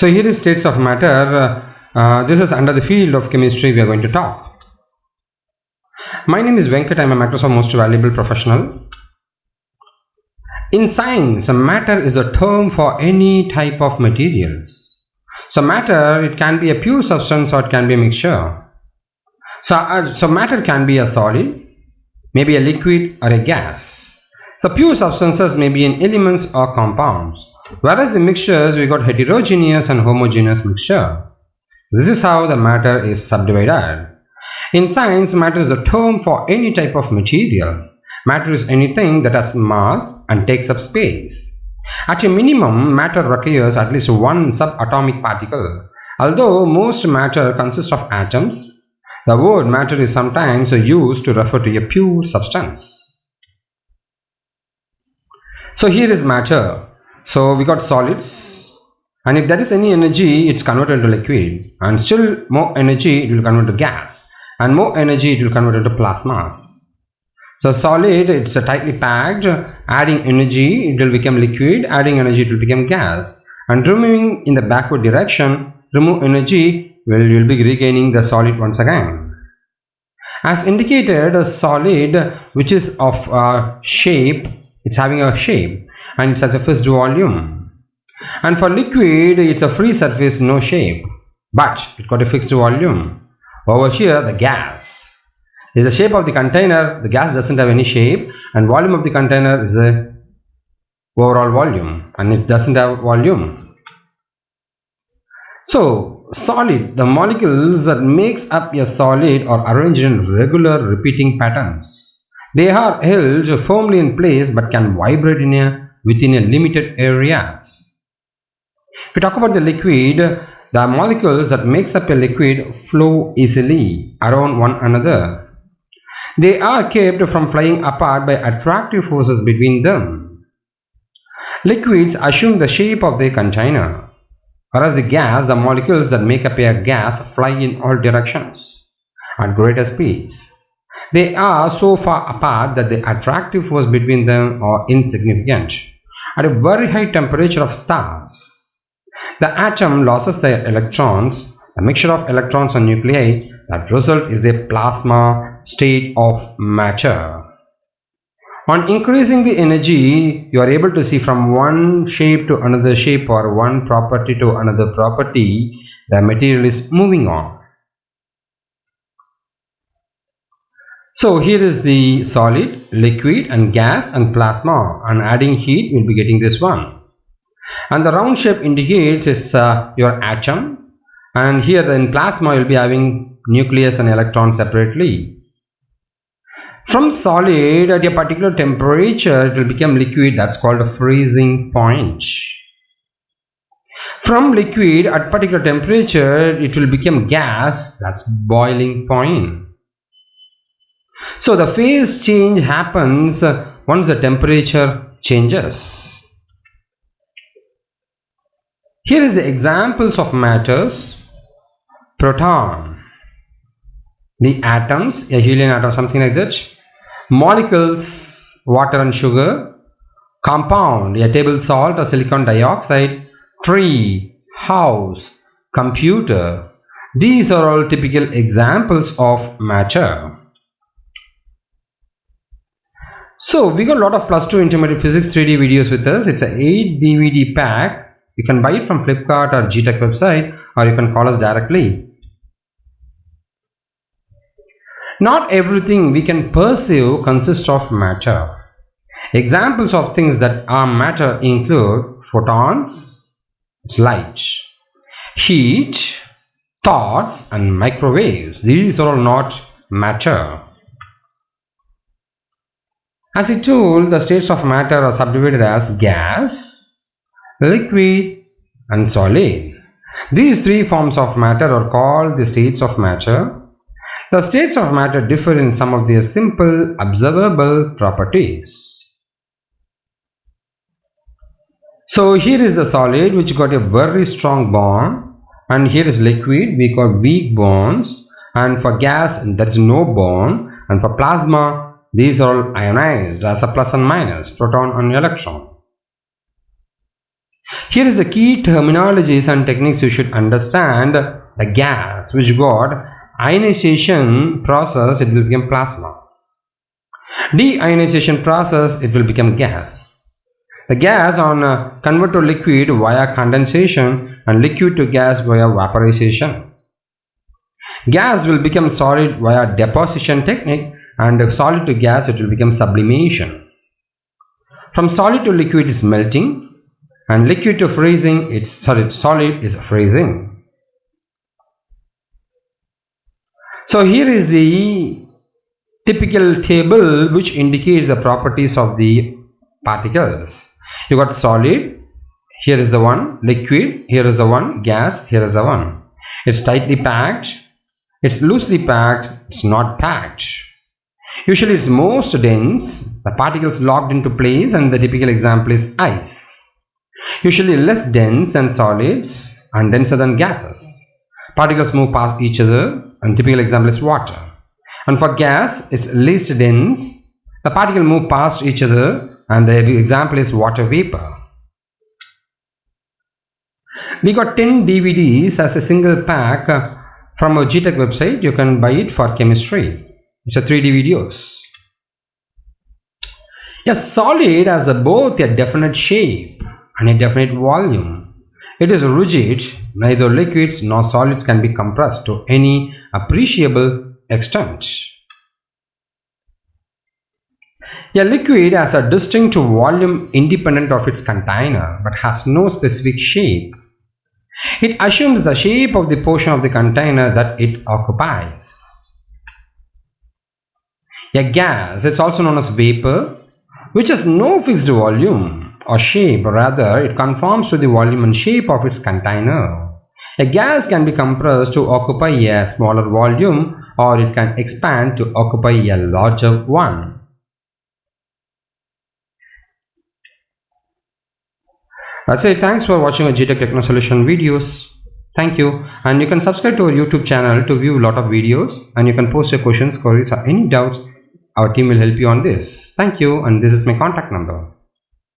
So here is states of matter. This is under the field of chemistry we are going to talk. My name is Venkat. I am a Microsoft Most Valuable Professional. In science, matter is a term for any type of materials. So matter, it can be a pure substance or it can be a mixture. So matter can be a solid, maybe a liquid or a gas. So pure substances may be in elements or compounds. Whereas the mixtures, we got heterogeneous and homogeneous mixture. This is how the matter is subdivided. In science, matter is a term for any type of material. Matter is anything that has mass and takes up space. At a minimum, matter requires at least one subatomic particle. Although most matter consists of atoms, the word matter is sometimes used to refer to a pure substance. So here is matter. So we got solids, and if there is any energy, it's converted into liquid, and still more energy it will convert to gas, and more energy it will convert into plasmas. So solid, it's tightly packed, adding energy it will become liquid, adding energy it will become gas, and removing in the backward direction, remove energy, well, you will be regaining the solid once again. As indicated, a solid which is of shape, it's having a shape and it has a fixed volume. And for liquid, it's a free surface, no shape, but it got a fixed volume. Over here, the gas is the shape of the container. The gas doesn't have any shape, and volume of the container is the overall volume, and it doesn't have volume. So solid, the molecules that makes up a solid are arranged in regular repeating patterns. They are held firmly in place but can vibrate within a limited areas. If we talk about the liquid, the molecules that makes up a liquid flow easily around one another. They are kept from flying apart by attractive forces between them. Liquids assume the shape of their container, whereas the gas, the molecules that make up a gas fly in all directions at greater speeds. They are so far apart that the attractive force between them are insignificant. At a very high temperature of stars, the atom loses their electrons. The mixture of electrons and nuclei that result is a plasma state of matter. On increasing the energy, you are able to see from one shape to another shape or one property to another property, the material is moving on. So here is the solid, liquid and gas and plasma, and adding heat will be getting this one. And the round shape indicates is your atom, and here in plasma you will be having nucleus and electrons separately. From solid at a particular temperature it will become liquid, that's called a freezing point. From liquid at particular temperature it will become gas, that's boiling point. So the phase change happens once the temperature changes. Here is the examples of matters. Proton, the atoms, a helium atom, something like that. Molecules, water and sugar. Compound, a table salt or silicon dioxide. Tree, house, computer. These are all typical examples of matter. So we got a lot of plus 2 intermediate physics 3D videos with us. It's an 8 DVD pack. You can buy it from Flipkart or GTech website, or you can call us directly. Not everything we can perceive consists of matter. Examples of things that are matter include photons, light, heat, thoughts and microwaves. These are all not matter. As I told, the states of matter are subdivided as gas, liquid and solid. These three forms of matter are called the states of matter. The states of matter differ in some of their simple observable properties. So here is the solid which got a very strong bond, and here is liquid, we got weak bonds, and for gas there is no bond, and for plasma these are all ionized as a plus and minus, proton and electron. Here is the key terminologies and techniques you should understand. The gas which got ionization process, it will become plasma. Deionization process, it will become gas. The gas on convert to liquid via condensation and liquid to gas via vaporization. Gas will become solid via deposition technique, and solid to gas it will become sublimation. From solid to liquid is melting, and liquid to freezing solid is freezing. So here is the typical table which indicates the properties of the particles. You got solid, here is the one, liquid, here is the one, gas, here is the one. It's tightly packed, it's loosely packed, it's not packed. Usually it's most dense, the particles locked into place, and the typical example is ice. Usually less dense than solids and denser than gases. Particles move past each other, and typical example is water. And for gas, it's least dense, the particles move past each other, and the example is water vapor. We got 10 DVDs as a single pack from our GTech website. You can buy it for chemistry. It's a 3D videos. A solid has both a definite shape and a definite volume. It is rigid. Neither liquids nor solids can be compressed to any appreciable extent. A liquid has a distinct volume independent of its container but has no specific shape. It assumes the shape of the portion of the container that it occupies. A gas, it's also known as vapor, which has no fixed volume or shape, rather it conforms to the volume and shape of its container. A gas can be compressed to occupy a smaller volume, or it can expand to occupy a larger one. That's it. Thanks for watching our GTech Techno Solution videos. Thank you, and you can subscribe to our YouTube channel to view a lot of videos, and you can post your questions, queries, or any doubts. Our team will help you on this. Thank you, and this is my contact number.